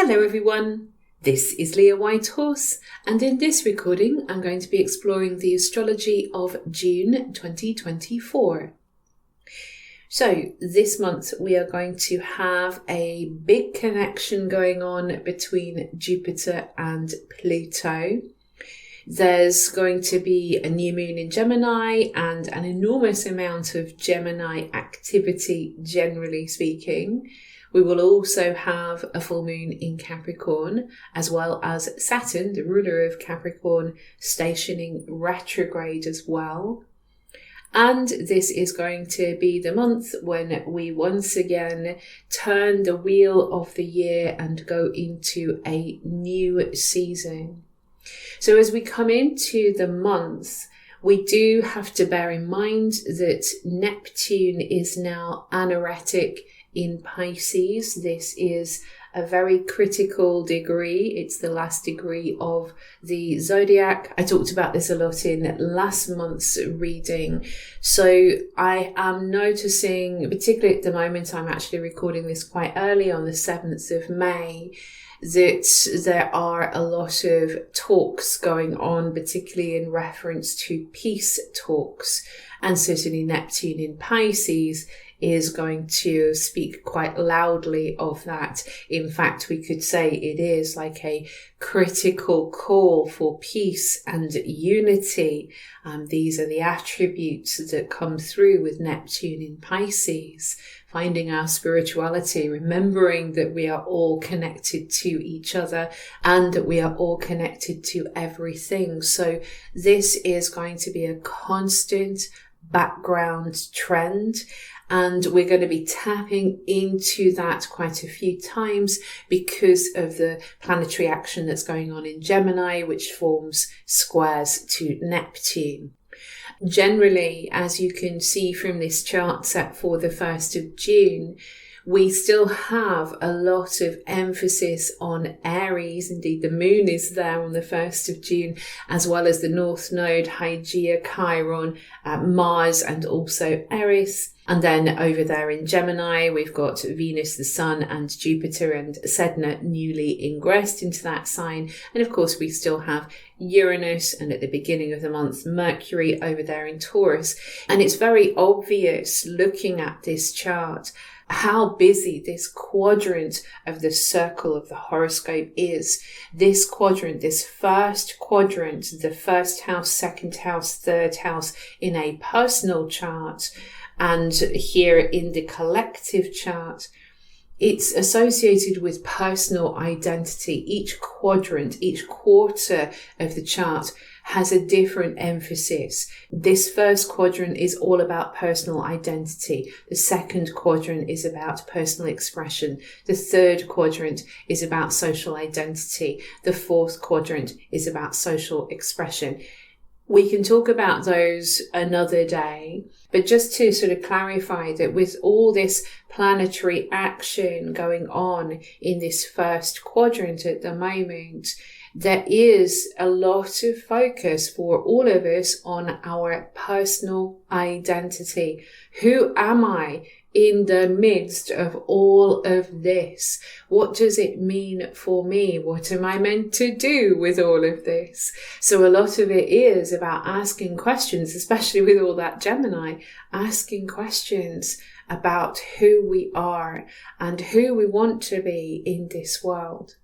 Hello everyone, this is Leah Whitehorse, and in this recording I'm going to be exploring the astrology of June 2024. So this month we are going to have a big connection going on between Jupiter and Pluto. There's going to be a new moon in Gemini and an enormous amount of Gemini activity, generally speaking. We will also have a full moon in Capricorn, as well as Saturn, the ruler of Capricorn, stationing retrograde as well. And this is going to be the month when we once again turn the wheel of the year and go into a new season. So as we come into the month, we do have to bear in mind that Neptune is now anaretic in Pisces. This is a very critical degree. It's the last degree of the zodiac. I talked about this a lot in last month's reading. So I am noticing, particularly at the moment, I'm actually recording this quite early on the 7th of May, that there are a lot of talks going on, particularly in reference to peace talks. And certainly Neptune in Pisces is going to speak quite loudly of that. In fact, we could say it is like a critical call for peace and unity. These are the attributes that come through with Neptune in Pisces. Finding our spirituality, remembering that we are all connected to each other and that we are all connected to everything. So this is going to be a constant background trend. And we're going to be tapping into that quite a few times because of the planetary action that's going on in Gemini, which forms squares to Neptune. Generally, as you can see from this chart set for the 1st of June, we still have a lot of emphasis on Aries. Indeed, the moon is there on the 1st of June, as well as the North Node, Hygeia, Chiron, Mars, and also Eris. And then over there in Gemini, we've got Venus, the Sun, and Jupiter and Sedna newly ingressed into that sign. And of course, we still have Uranus, and at the beginning of the month, Mercury over there in Taurus. And it's very obvious looking at this chart how busy this quadrant of the circle of the horoscope is. This quadrant, this first quadrant, the first house, second house, third house in a personal chart, and here in the collective chart, it's associated with personal identity. Each quadrant, each quarter of the chart has a different emphasis. This first quadrant is all about personal identity. The second quadrant is about personal expression. The third quadrant is about social identity. The fourth quadrant is about social expression. We can talk about those another day, but just to sort of clarify that with all this planetary action going on in this first quadrant at the moment, there is a lot of focus for all of us on our personal identity. Who am I in the midst of all of this? What does it mean for me? What am I meant to do with all of this? So a lot of it is about asking questions, especially with all that Gemini, asking questions about who we are and who we want to be in this world.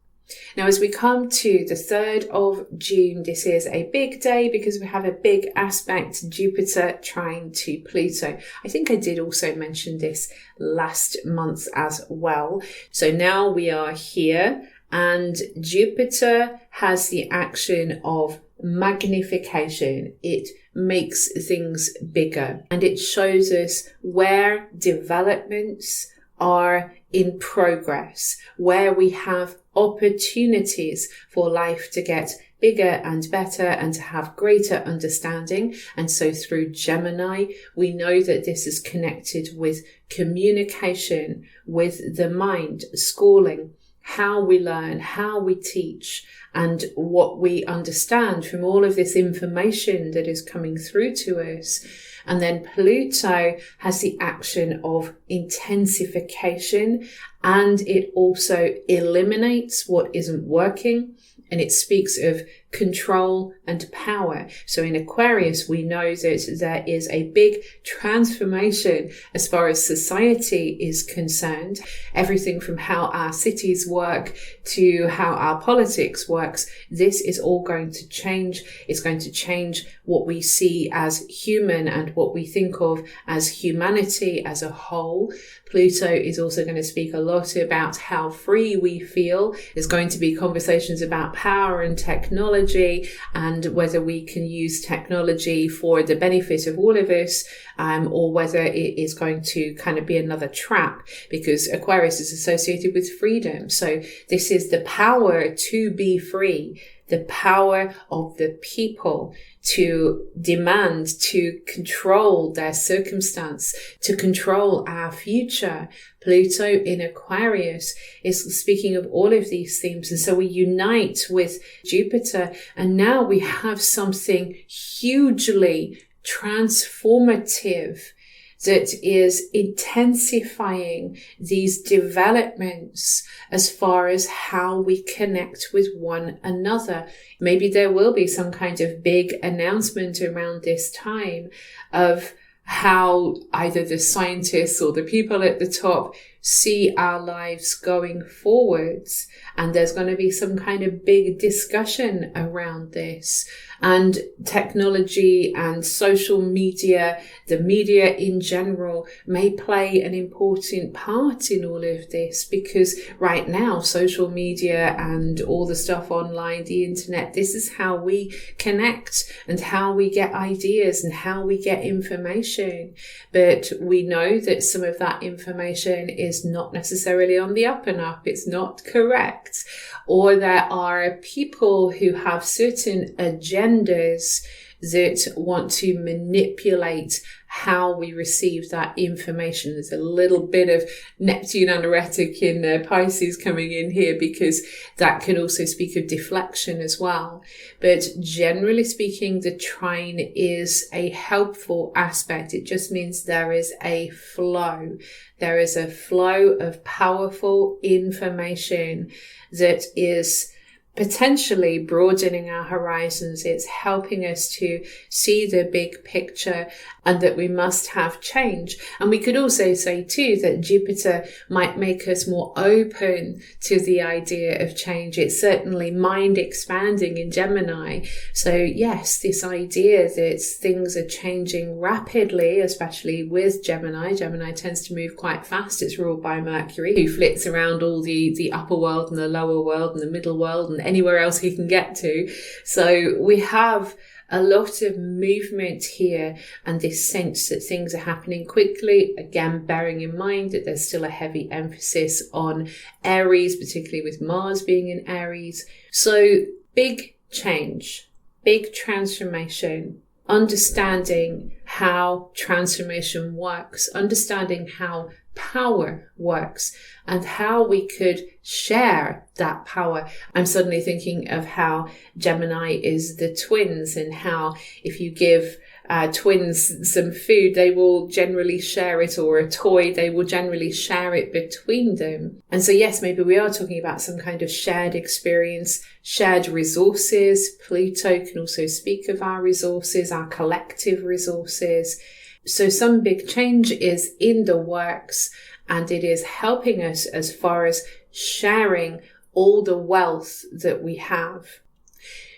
Now, as we come to the 3rd of June, this is a big day because we have a big aspect, Jupiter trine to Pluto. I think I did also mention this last month as well. So now we are here, and Jupiter has the action of magnification. It makes things bigger, and it shows us where developments are in progress, where we have opportunities for life to get bigger and better and to have greater understanding. And so through Gemini, we know that this is connected with communication, with the mind, schooling, how we learn, how we teach, and what we understand from all of this information that is coming through to us. And then Pluto has the action of intensification, and it also eliminates what isn't working. And it speaks of control and power. So in Aquarius, we know that there is a big transformation as far as society is concerned. Everything from how our cities work to how our politics works. This is all going to change. It's going to change what we see as human and what we think of as humanity as a whole. Pluto is also going to speak a lot about how free we feel. There's going to be conversations about power and technology, and whether we can use technology for the benefit of all of us, or whether it is going to kind of be another trap, because Aquarius is associated with freedom. So this is the power to be free, the power of the people to demand, to control their circumstance, to control our future. Pluto in Aquarius is speaking of all of these themes. And so we unite with Jupiter, and now we have something hugely transformative that is intensifying these developments as far as how we connect with one another. Maybe there will be some kind of big announcement around this time of how either the scientists or the people at the top see our lives going forwards. And there's going to be some kind of big discussion around this. And technology and social media, the media in general, may play an important part in all of this, because right now, social media and all the stuff online, the internet, this is how we connect and how we get ideas and how we get information. But we know that some of that information is not necessarily on the up and up. It's not correct. Or there are people who have certain agendas that want to manipulate how we receive that information. There's a little bit of Neptune anoretic in Pisces coming in here, because that can also speak of deflection as well. But generally speaking, the trine is a helpful aspect. It just means there is a flow. There is a flow of powerful information that is potentially broadening our horizons. It's helping us to see the big picture, and that we must have change. And we could also say too that Jupiter might make us more open to the idea of change. It's certainly mind expanding in Gemini. So yes, this idea that things are changing rapidly, especially with Gemini. Gemini tends to move quite fast. It's ruled by Mercury, who flits around all the upper world and the lower world and the middle world and anywhere else he can get to. So we have a lot of movement here, and this sense that things are happening quickly. Again, bearing in mind that there's still a heavy emphasis on Aries, particularly with Mars being in Aries. So big change, big transformation, understanding how transformation works, understanding how power works, and how we could share that power. I'm suddenly thinking of how Gemini is the twins, and how if you give twins some food, they will generally share it, or a toy, they will generally share it between them. And so yes, maybe we are talking about some kind of shared experience, shared resources. Pluto can also speak of our resources, our collective resources. So some big change is in the works, and it is helping us as far as sharing all the wealth that we have.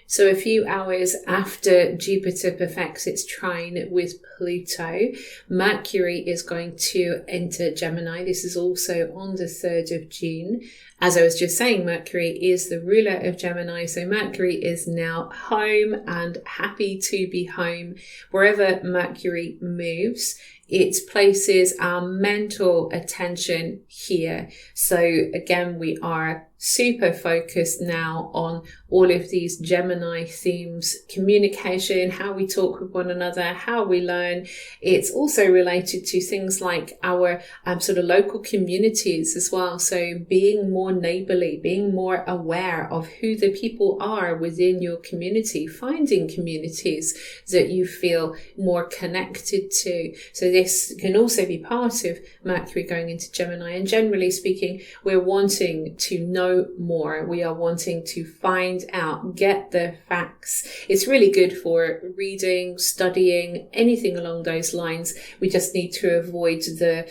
So a few hours after Jupiter perfects its trine with Pluto, Mercury is going to enter Gemini. This is also on the 3rd of June. As I was just saying, Mercury is the ruler of Gemini, so Mercury is now home and happy to be home. Wherever Mercury moves, it places our mental attention here. So again, we are super focused now on all of these Gemini themes: communication, how we talk with one another, how we learn. It's also related to things like our sort of local communities as well. So being more more neighborly, being more aware of who the people are within your community, finding communities that you feel more connected to. So this can also be part of Mercury going into Gemini. And generally speaking, we're wanting to know more. We are wanting to find out, get the facts. It's really good for reading, studying, anything along those lines. We just need to avoid the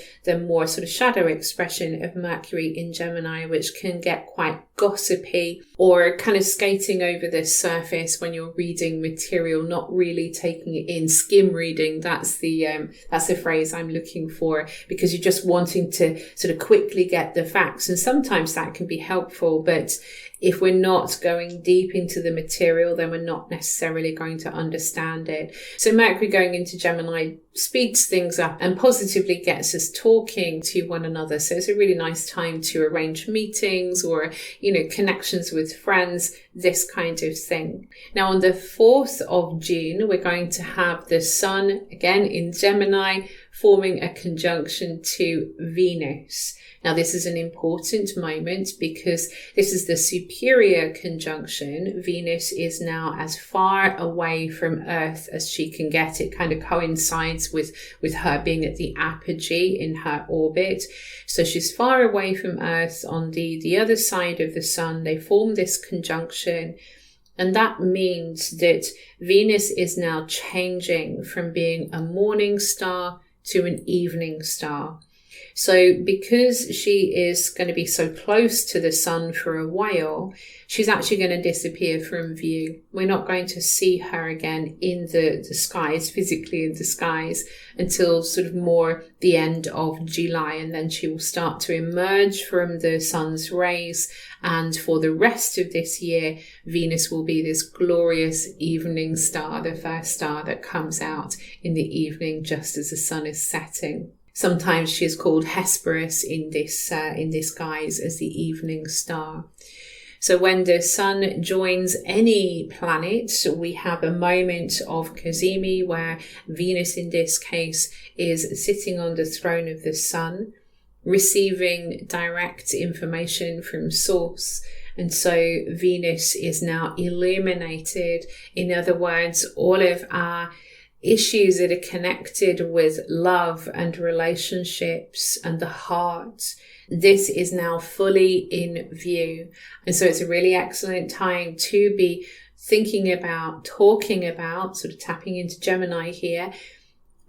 more sort of shadow expression of Mercury in Gemini, which can get quite gossipy or kind of skating over the surface when you're reading material, not really taking it in, skim reading. That's the phrase I'm looking for, because you're just wanting to sort of quickly get the facts. And sometimes that can be helpful, but if we're not going deep into the material, then we're not necessarily going to understand it. So Mercury going into Gemini speeds things up and positively gets us talking to one another. So it's a really nice time to arrange meetings or, connections with friends, this kind of thing. Now on the 4th of June, we're going to have the Sun again in Gemini forming a conjunction to Venus. Now, this is an important moment because this is the superior conjunction. Venus is now as far away from Earth as she can get. It kind of coincides with her being at the apogee in her orbit. So she's far away from Earth on the other side of the Sun. They form this conjunction. And that means that Venus is now changing from being a morning star to an evening star. So because she is going to be so close to the Sun for a while, she's actually going to disappear from view. We're not going to see her again in the skies, physically in the skies, until sort of more the end of July. And then she will start to emerge from the Sun's rays. And for the rest of this year, Venus will be this glorious evening star, the first star that comes out in the evening just as the Sun is setting. Sometimes she is called Hesperus in this guise as the evening star. So when the Sun joins any planet, we have a moment of cazimi where Venus in this case is sitting on the throne of the Sun, receiving direct information from source. And so Venus is now illuminated. In other words, all of our issues that are connected with love and relationships and the heart, this is now fully in view. And so it's a really excellent time to be thinking about, talking about, sort of tapping into Gemini here,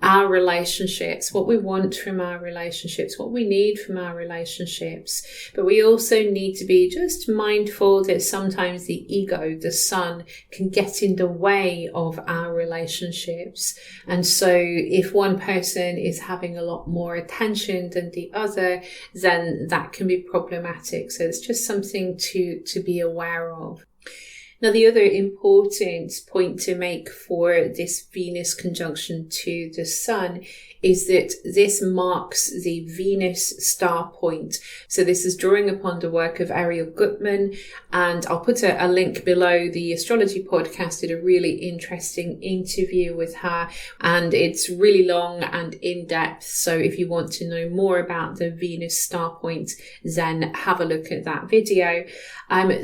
our relationships, what we want from our relationships, what we need from our relationships. But we also need to be just mindful that sometimes the ego, the Sun, can get in the way of our relationships. And so if one person is having a lot more attention than the other, then that can be problematic. So it's just something to be aware of. Now, the other important point to make for this Venus conjunction to the Sun is that this marks the Venus star point. So this is drawing upon the work of Ariel Guttman, and I'll put a link below. The Astrology podcast did a really interesting interview with her, and it's really long and in-depth. So if you want to know more about the Venus star point, then have a look at that video.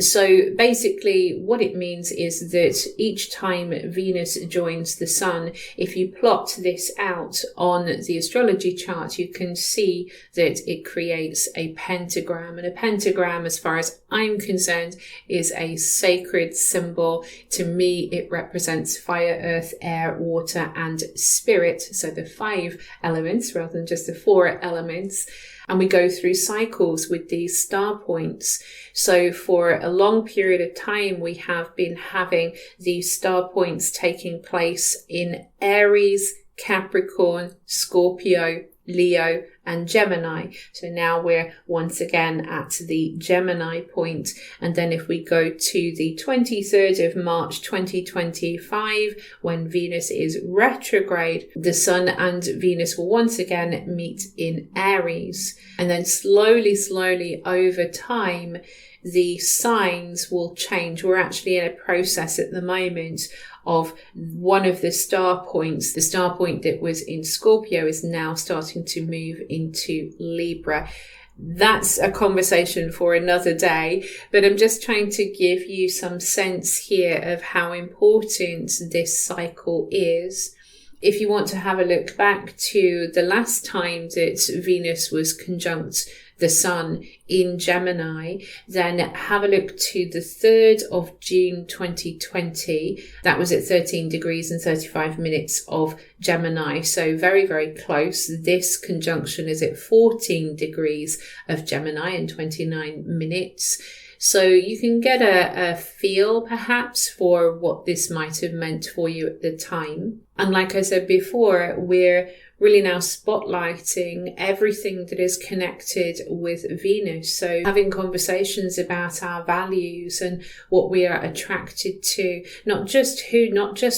So basically what it means is that each time Venus joins the Sun, if you plot this out on the astrology chart, you can see that it creates a pentagram. And a pentagram, as far as I'm concerned, is a sacred symbol. To me, it represents fire, earth, air, water, and spirit. So the 5 elements rather than just the 4 elements. And we go through cycles with these star points. So for a long period of time, we have been having these star points taking place in Aries, Capricorn, Scorpio, Leo, and Gemini. So now we're once again at the Gemini point. And then if we go to the 23rd of March 2025, when Venus is retrograde, the Sun and Venus will once again meet in Aries. And then slowly over time, the signs will change. We're actually in a process at the moment of one of the star points. The star point that was in Scorpio is now starting to move into Libra. That's a conversation for another day, but I'm just trying to give you some sense here of how important this cycle is. If you want to have a look back to the last time that Venus was conjunct the Sun in Gemini, then have a look to the 3rd of June 2020. That was at 13 degrees and 35 minutes of Gemini. So very, very close. This conjunction is at 14 degrees of Gemini and 29 minutes. So you can get a feel perhaps for what this might have meant for you at the time. And like I said before, we're really now spotlighting everything that is connected with Venus. So having conversations about our values and what we are attracted to, not just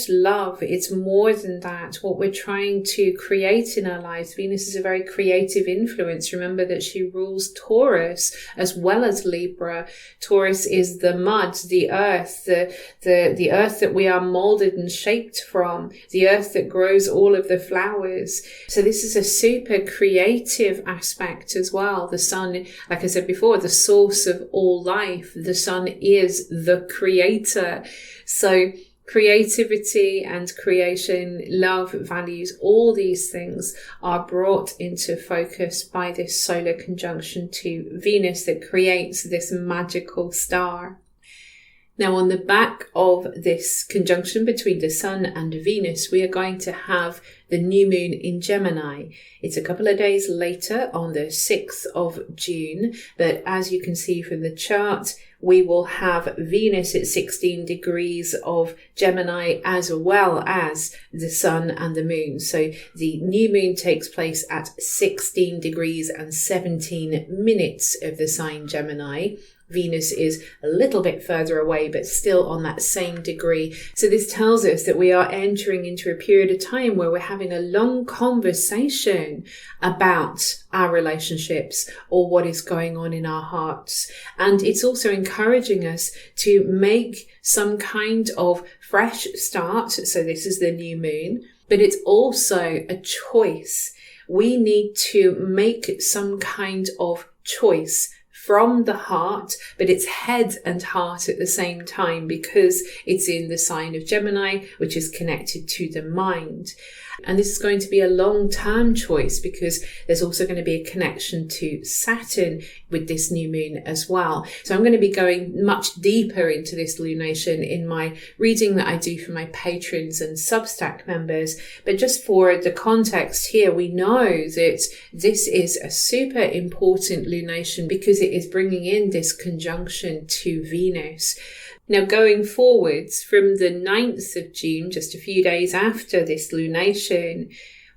love, it's more than that, what we're trying to create in our lives. Venus is a very creative influence. Remember that she rules Taurus as well as Libra. Taurus is the mud, the earth, the earth that we are molded and shaped from, the earth that grows all of the flowers. So this is a super creative aspect as well. The sun, like I said before, the source of all life. The sun is the creator. So creativity and creation, love, values, all these things are brought into focus by this solar conjunction to Venus that creates this magical star. Now, on the back of this conjunction between the Sun and Venus, we are going to have the new moon in Gemini. It's a couple of days later on the 6th of June, but as you can see from the chart, we will have Venus at 16 degrees of Gemini as well as the Sun and the Moon. So the new moon takes place at 16 degrees and 17 minutes of the sign Gemini. Venus is a little bit further away, but still on that same degree. So this tells us that we are entering into a period of time where we're having a long conversation about our relationships or what is going on in our hearts. And it's also encouraging us to make some kind of fresh start. So this is the new moon, but it's also a choice. We need to make some kind of choice from the heart, but it's head and heart at the same time because it's in the sign of Gemini, which is connected to the mind. And this is going to be a long-term choice because there's also going to be a connection to Saturn with this new moon as well. So I'm going to be going much deeper into this lunation in my reading that I do for my patrons and Substack members. But just for the context here, we know that this is a super important lunation because it is bringing in this conjunction to Venus. Now, going forwards from the 9th of June, just a few days after this lunation,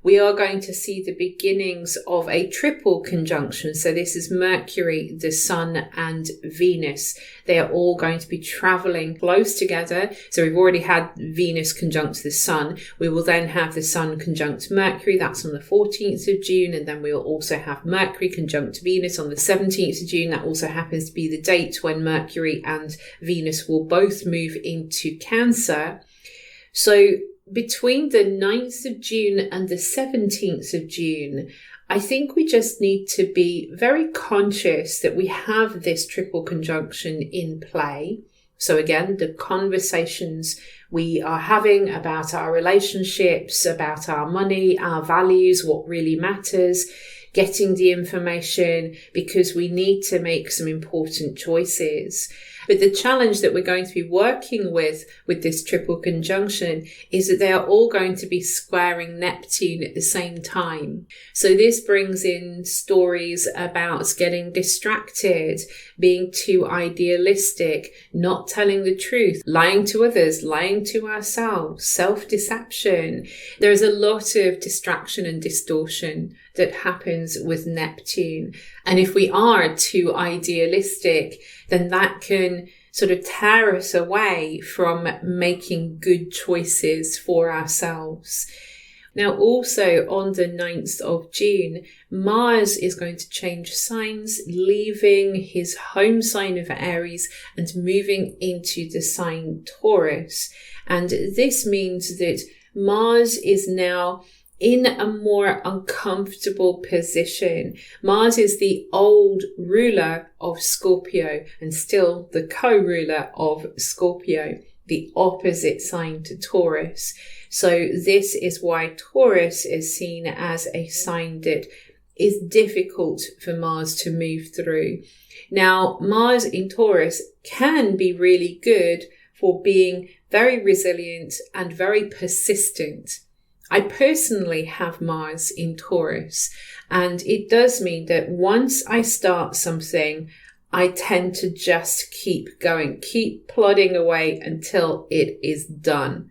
we are going to see the beginnings of a triple conjunction. So this is Mercury, the Sun, and Venus. They are all going to be traveling close together. So we've already had Venus conjunct the Sun. We will then have the Sun conjunct Mercury. That's on the 14th of June. And then we will also have Mercury conjunct Venus on the 17th of June. That also happens to be the date when Mercury and Venus will both move into Cancer. So between the 9th of June and the 17th of June, I think we just need to be very conscious that we have this triple conjunction in play. So again, the conversations we are having about our relationships, about our money, our values, what really matters, getting the information because we need to make some important choices. But the challenge that we're going to be working with this triple conjunction is that they are all going to be squaring Neptune at the same time. So this brings in stories about getting distracted, being too idealistic, not telling the truth, lying to others, lying to ourselves, self-deception. There is a lot of distraction and distortion that happens with Neptune. And if we are too idealistic, then that can sort of tear us away from making good choices for ourselves. Now, also on the 9th of June, Mars is going to change signs, leaving his home sign of Aries and moving into the sign Taurus. And this means that Mars is now in a more uncomfortable position. Mars is the old ruler of Scorpio and still the co-ruler of Scorpio, the opposite sign to Taurus. So this is why Taurus is seen as a sign that is difficult for Mars to move through. Now, Mars in Taurus can be really good for being very resilient and very persistent. I personally have Mars in Taurus, and it does mean that once I start something, I tend to just keep going, keep plodding away until it is done.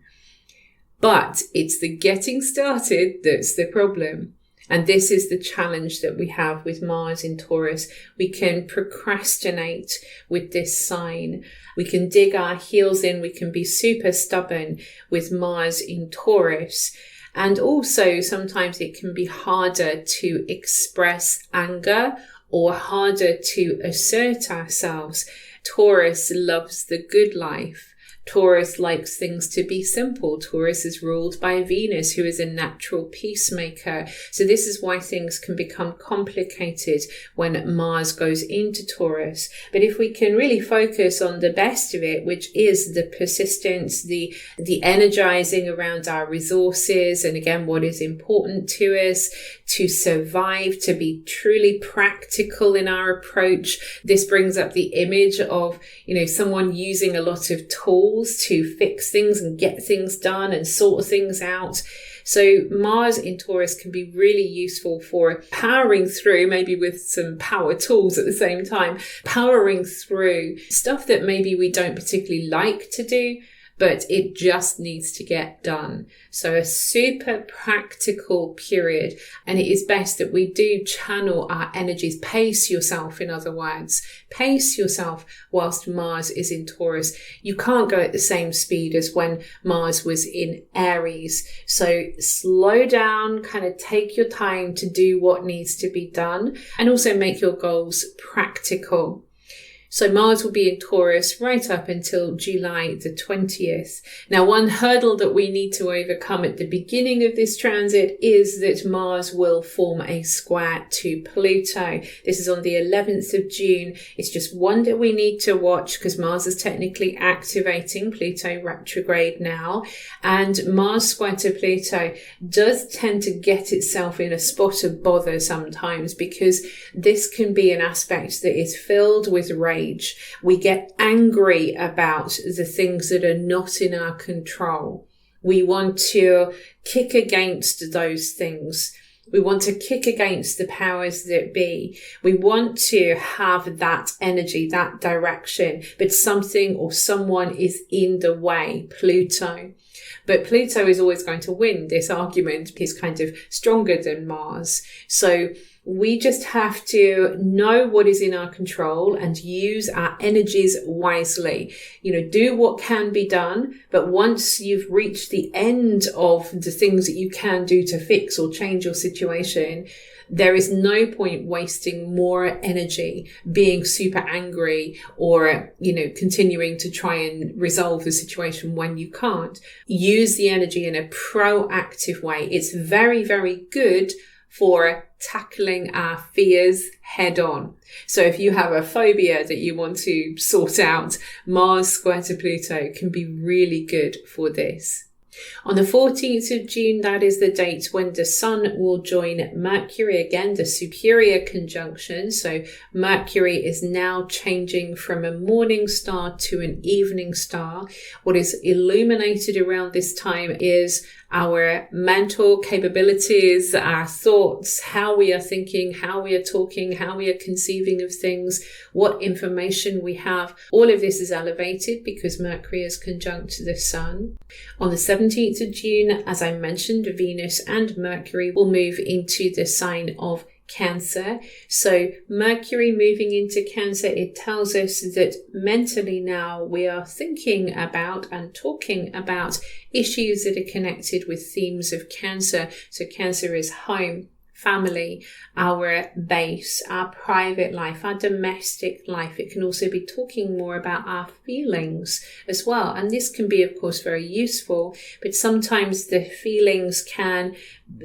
But it's the getting started that's the problem. And this is the challenge that we have with Mars in Taurus. We can procrastinate with this sign. We can dig our heels in. We can be super stubborn with Mars in Taurus. And also sometimes it can be harder to express anger or harder to assert ourselves. Taurus loves the good life. Taurus likes things to be simple. Taurus is ruled by Venus, who is a natural peacemaker. So this is why things can become complicated when Mars goes into Taurus. But if we can really focus on the best of it, which is the persistence, the energizing around our resources, and again, what is important to us, to survive, to be truly practical in our approach. This brings up the image of, someone using a lot of tools to fix things and get things done and sort things out. So Mars in Taurus can be really useful for powering through, maybe with some power tools at the same time, powering through stuff that maybe we don't particularly like to do, but it just needs to get done. So a super practical period. And it is best that we do channel our energies. Pace yourself, in other words. Pace yourself whilst Mars is in Taurus. You can't go at the same speed as when Mars was in Aries. So slow down, kind of take your time to do what needs to be done, and also make your goals practical. So Mars will be in Taurus right up until July the 20th. Now, one hurdle that we need to overcome at the beginning of this transit is that Mars will form a square to Pluto. This is on the 11th of June. It's just one that we need to watch because Mars is technically activating Pluto retrograde now. And Mars square to Pluto does tend to get itself in a spot of bother sometimes, because this can be an aspect that is filled with rage. We get angry about the things that are not in our control. We want to kick against those things. We want to kick against the powers that be. We want to have that energy, that direction, but something or someone is in the way, Pluto. But Pluto is always going to win this argument. He's kind of stronger than Mars. So we just have to know what is in our control and use our energies wisely. Do what can be done. But once you've reached the end of the things that you can do to fix or change your situation, there is no point wasting more energy being super angry or, continuing to try and resolve the situation when you can't. Use the energy in a proactive way. It's very, very good for tackling our fears head on. So if you have a phobia that you want to sort out, Mars square to Pluto can be really good for this. On the 14th of June, that is the date when the Sun will join Mercury again, the superior conjunction. So Mercury is now changing from a morning star to an evening star. What is illuminated around this time is our mental capabilities, our thoughts, how we are thinking, how we are talking, how we are conceiving of things, what information we have. All of this is elevated because Mercury is conjunct to the Sun. On the 17th of June, as I mentioned, Venus and Mercury will move into the sign of Cancer. So Mercury moving into Cancer, it tells us that mentally now we are thinking about and talking about issues that are connected with themes of Cancer. So Cancer is home, family, our base, our private life, our domestic life. It can also be talking more about our feelings as well. And this can be, of course, very useful, but sometimes the feelings can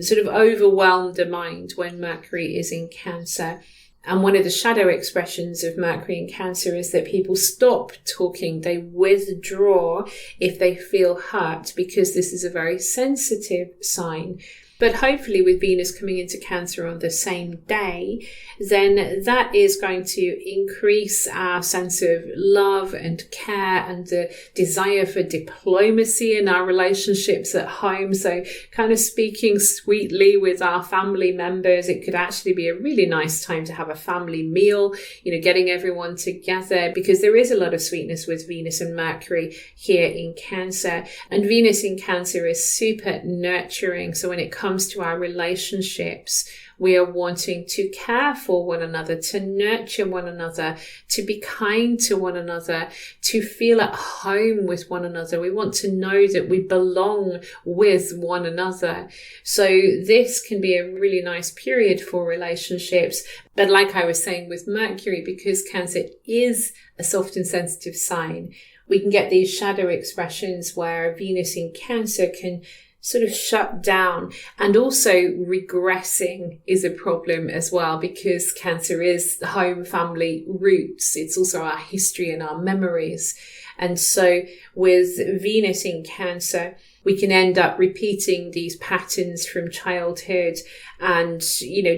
sort of overwhelm the mind when Mercury is in Cancer. And one of the shadow expressions of Mercury in Cancer is that people stop talking. They withdraw if they feel hurt, because this is a very sensitive sign. But hopefully with Venus coming into Cancer on the same day, then that is going to increase our sense of love and care and the desire for diplomacy in our relationships at home. So kind of speaking sweetly with our family members. It could actually be a really nice time to have a family meal, getting everyone together, because there is a lot of sweetness with Venus and Mercury here in Cancer. And Venus in Cancer is super nurturing. So when it comes to our relationships, we are wanting to care for one another, to nurture one another, to be kind to one another, to feel at home with one another. We want to know that we belong with one another. So this can be a really nice period for relationships. But like I was saying with Mercury, because Cancer is a soft and sensitive sign, we can get these shadow expressions where Venus in Cancer can sort of shut down, and also regressing is a problem as well, because Cancer is home, family, roots. It's also our history and our memories. And so with Venus in Cancer, we can end up repeating these patterns from childhood and,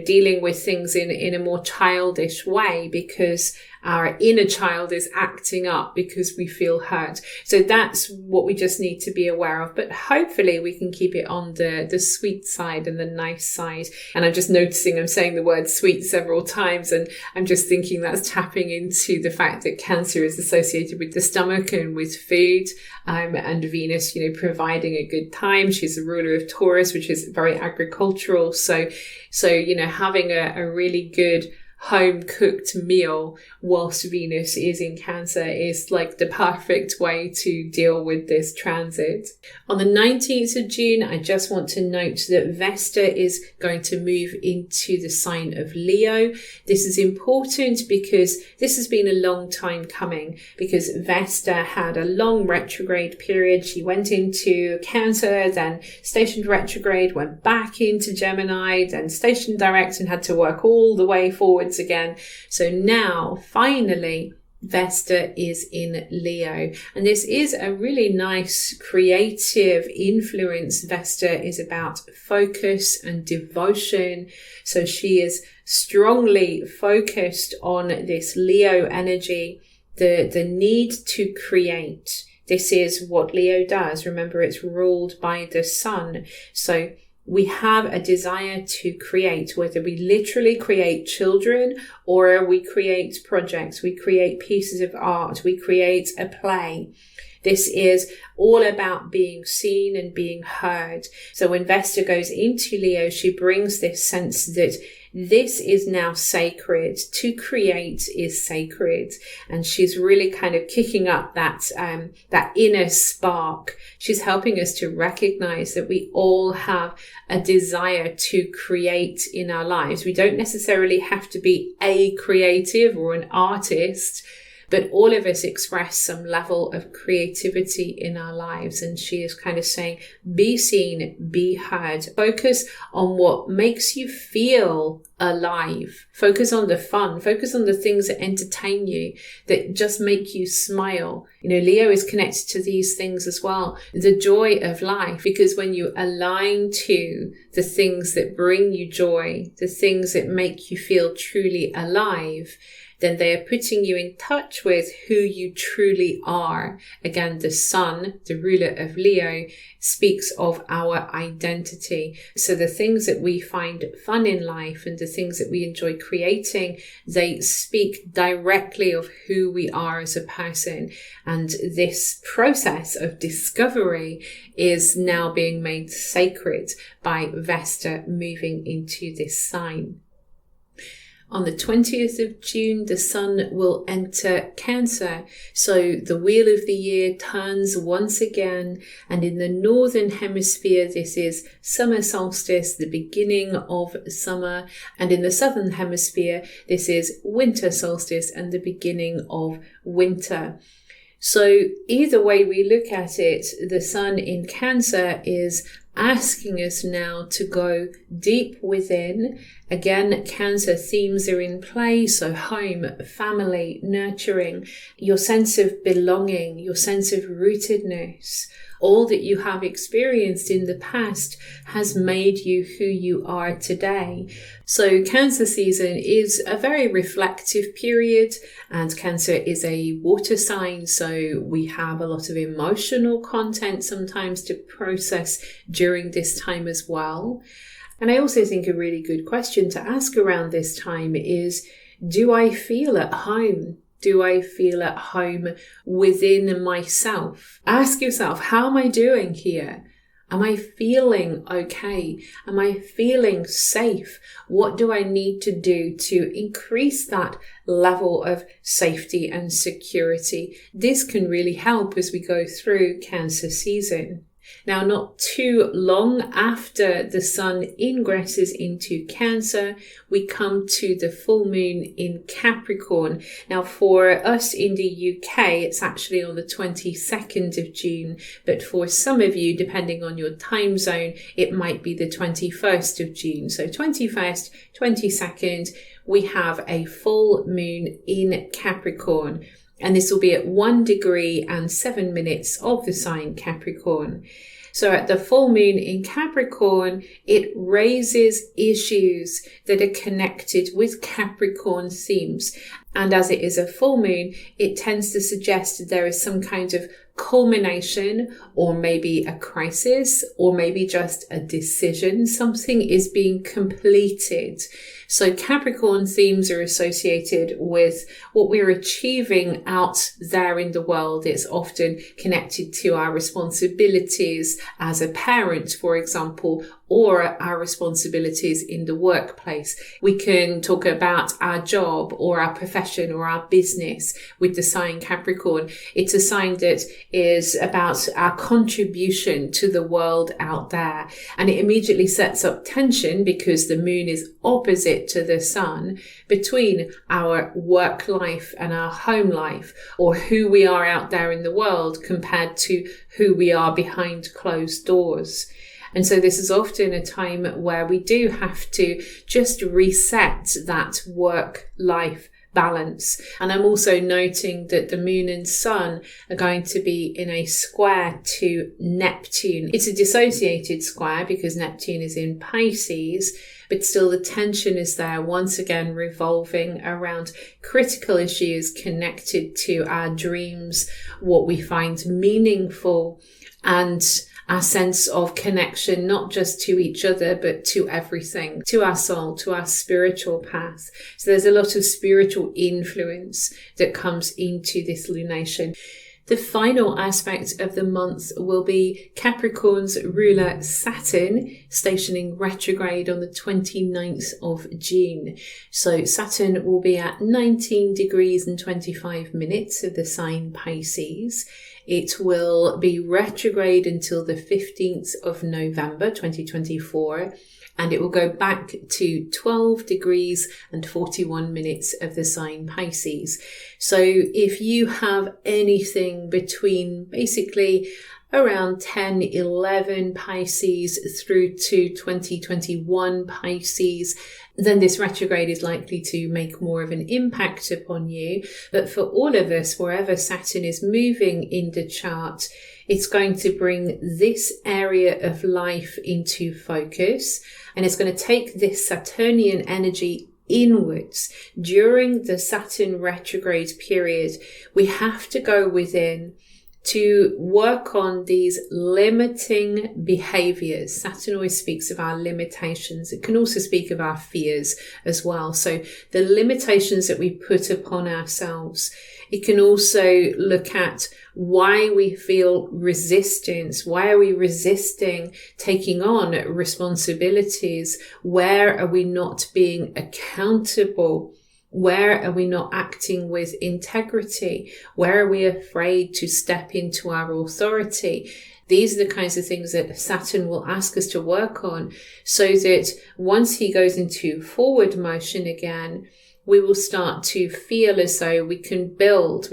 dealing with things in a more childish way, because our inner child is acting up because we feel hurt. So that's what we just need to be aware of. But hopefully we can keep it on the sweet side and the nice side. And I'm just noticing I'm saying the word sweet several times, and I'm just thinking that's tapping into the fact that Cancer is associated with the stomach and with food, and Venus, providing a good time. She's the ruler of Taurus, which is very agricultural. So having a really good home cooked meal whilst Venus is in Cancer is like the perfect way to deal with this transit. On the 19th of June, I just want to note that Vesta is going to move into the sign of Leo. This is important because this has been a long time coming, because Vesta had a long retrograde period. She went into Cancer, then stationed retrograde, went back into Gemini, then stationed direct and had to work all the way forwards again. So now finally Vesta is in Leo, and this is a really nice creative influence. Vesta is about focus and devotion, so she is strongly focused on this Leo energy, the need to create. This is what Leo does. Remember, it's ruled by the sun. So we have a desire to create, whether we literally create children or we create projects, we create pieces of art, we create a play. This is all about being seen and being heard. So when Vesta goes into Leo, she brings this sense that this is now sacred. To create is sacred. And she's really kind of kicking up that inner spark. She's helping us to recognize that we all have a desire to create in our lives. We don't necessarily have to be a creative or an artist, but all of us express some level of creativity in our lives. And she is kind of saying, be seen, be heard. Focus on what makes you feel alive. Focus on the fun. Focus on the things that entertain you, that just make you smile. Leo is connected to these things as well. The joy of life, because when you align to the things that bring you joy, the things that make you feel truly alive, then they are putting you in touch with who you truly are. Again, the sun, the ruler of Leo, speaks of our identity. So the things that we find fun in life and the things that we enjoy creating, they speak directly of who we are as a person. And this process of discovery is now being made sacred by Vesta moving into this sign. On the 20th of June, the sun will enter Cancer. So the wheel of the year turns once again. And in the northern hemisphere, this is summer solstice, the beginning of summer. And in the southern hemisphere, this is winter solstice and the beginning of winter. So either way we look at it, the sun in Cancer is asking us now to go deep within. Again, Cancer themes are in play, so home, family, nurturing, your sense of belonging, your sense of rootedness. All that you have experienced in the past has made you who you are today. So Cancer season is a very reflective period, and Cancer is a water sign, so we have a lot of emotional content sometimes to process during this time as well. And I also think a really good question to ask around this time is, do I feel at home? Do I feel at home within myself? Ask yourself, how am I doing here? Am I feeling okay? Am I feeling safe? What do I need to do to increase that level of safety and security? This can really help as we go through Cancer season. Now, not too long after the sun ingresses into Cancer, we come to the full moon in Capricorn. Now, for us in the UK, it's actually on the 22nd of June, but for some of you, depending on your time zone, it might be the 21st of June. So 21st, 22nd, we have a full moon in Capricorn. And this will be at 1 degree and 7 minutes of the sign Capricorn. So at the full moon in Capricorn, it raises issues that are connected with Capricorn themes. And as it is a full moon, it tends to suggest that there is some kind of culmination, or maybe a crisis, or maybe just a decision. Something is being completed. So Capricorn themes are associated with what we're achieving out there in the world. It's often connected to our responsibilities as a parent, for example, or our responsibilities in the workplace. We can talk about our job or our profession or our business with the sign Capricorn. It's a sign that is about our contribution to the world out there. And it immediately sets up tension because the moon is opposite to the sun between our work life and our home life, or who we are out there in the world compared to who we are behind closed doors. And so this is often a time where we do have to just reset that work-life balance. And I'm also noting that the moon and sun are going to be in a square to Neptune. It's a dissociated square because Neptune is in Pisces, but still the tension is there, once again revolving around critical issues connected to our dreams, what we find meaningful, and our sense of connection, not just to each other, but to everything, to our soul, to our spiritual path. So there's a lot of spiritual influence that comes into this lunation. The final aspect of the month will be Capricorn's ruler Saturn stationing retrograde on the 29th of June. So Saturn will be at 19 degrees and 25 minutes of the sign Pisces. It will be retrograde until the 15th of November 2024. And it will go back to 12 degrees and 41 minutes of the sign Pisces. So if you have anything between basically around 10, 11 Pisces through to 2021 Pisces, then this retrograde is likely to make more of an impact upon you. But for all of us, wherever Saturn is moving in the chart, it's going to bring this area of life into focus, and it's going to take this Saturnian energy inwards. During the Saturn retrograde period, we have to go within to work on these limiting behaviors. Saturn always speaks of our limitations. It can also speak of our fears as well. So the limitations that we put upon ourselves, It can also look at why we feel resistance. Why are we resisting taking on responsibilities? Where are we not being accountable? Where are we not acting with integrity? Where are we afraid to step into our authority? These are the kinds of things that Saturn will ask us to work on, so that once he goes into forward motion again, we will start to feel as though we can build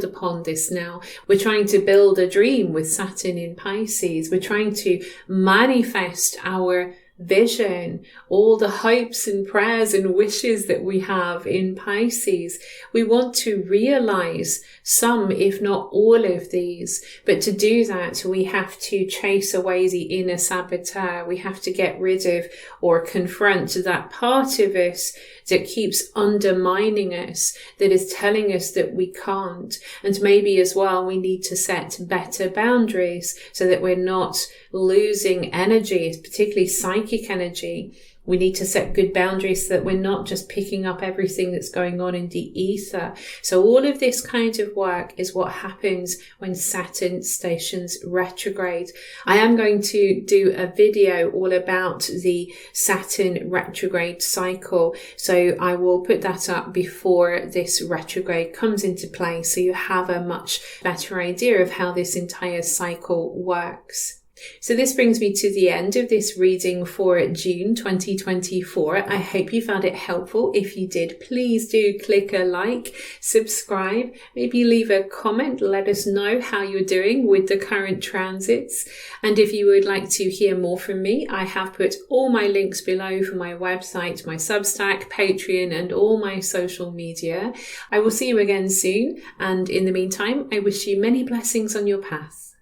upon this now. We're trying to build a dream with Saturn in Pisces. We're trying to manifest our vision, all the hopes and prayers and wishes that we have in Pisces. We want to realize some, if not all of these. But to do that, we have to chase away the inner saboteur. We have to get rid of or confront that part of us that keeps undermining us, that is telling us that we can't. And maybe as well, we need to set better boundaries so that we're not losing energy, particularly psychic energy. We need to set good boundaries so that we're not just picking up everything that's going on in the ether. So all of this kind of work is what happens when Saturn stations retrograde. I am going to do a video all about the Saturn retrograde cycle. So I will put that up before this retrograde comes into play, so you have a much better idea of how this entire cycle works. So this brings me to the end of this reading for June 2024. I hope you found it helpful. If you did, please do click a like, subscribe, maybe leave a comment. Let us know how you're doing with the current transits. And if you would like to hear more from me, I have put all my links below for my website, my Substack, Patreon, and all my social media. I will see you again soon. And in the meantime, I wish you many blessings on your path.